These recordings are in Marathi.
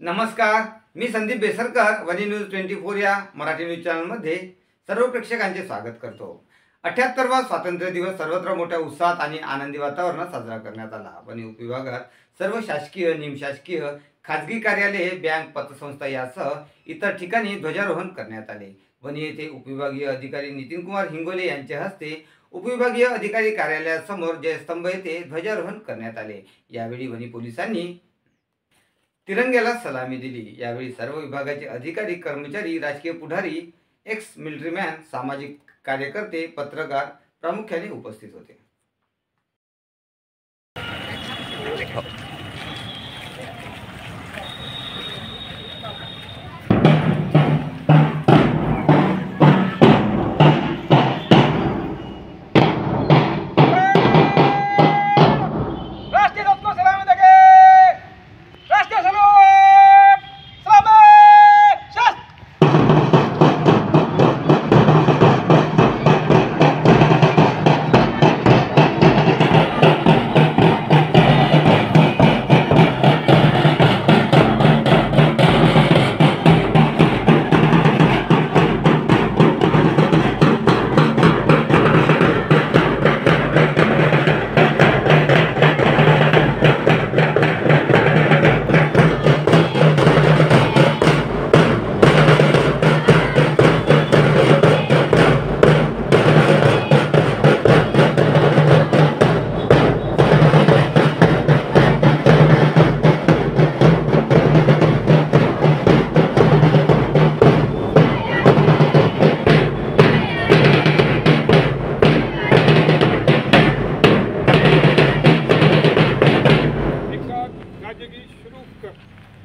नमस्कार, मी संदीप बेसरकर वनी न्यूज 24 या मराठी न्यूज चॅनलमध्ये सर्व प्रेक्षकांचे स्वागत करतो। 78वा स्वातंत्र्य दिवस सर्वत्र मोठ्या उत्साहात आणि आनंदी वातावरणात साजरा करण्यात आला। वनी उपविभागात सर्व शासकीय, निमशासकीय, खाजगी कार्यालये, बँक, पतसंस्था यासह इतर ठिकाणी ध्वजारोहण करण्यात आले। वनी येथे उपविभागीय अधिकारी नितीन कुमार हिंगोले यांच्या हस्ते उपविभागीय अधिकारी कार्यालयासमोर जयस्तंभ येथे ध्वजारोहण करण्यात आले। यावेळी वनी पोलिसांनी तिरंग्याला सलामी दिली। यावेळी सर्व विभागाचे अधिकारी, कर्मचारी, राजकीय पुढारी, एक्स मिलिटरीमॅन, सामाजिक कार्यकर्ते, पत्रकार प्रामुख्याने उपस्थित होते।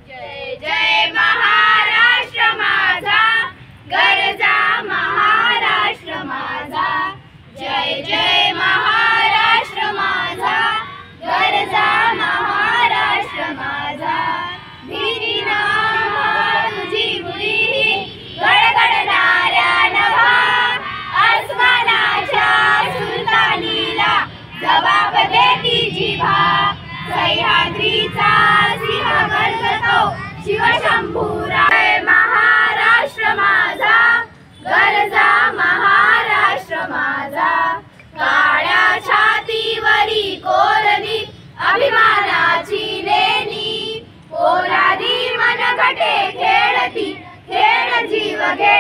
जय जय महाराष्ट्र माझा, गरजा महाराष्ट्र माझा। जय जय महाराष्ट्र माझा, गरजा महाराष्ट्र माझा। भिरी नामा तुझी मुली, गडगडणाऱ्या नभा, आसमानाच्या सुलतानीला जबाब देती जिभा। सह्याद्रीचा सिंह गर्जतो शिवशंभूरा। महाराष्ट्र माझा, गरजा महाराष्ट्र माझा। काळ्या छातीवरी कोरली अभिमानाची लेणी, पोलादी मनगटे खेळती खेळ जीव घे।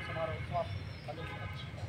समारोह समाप्त।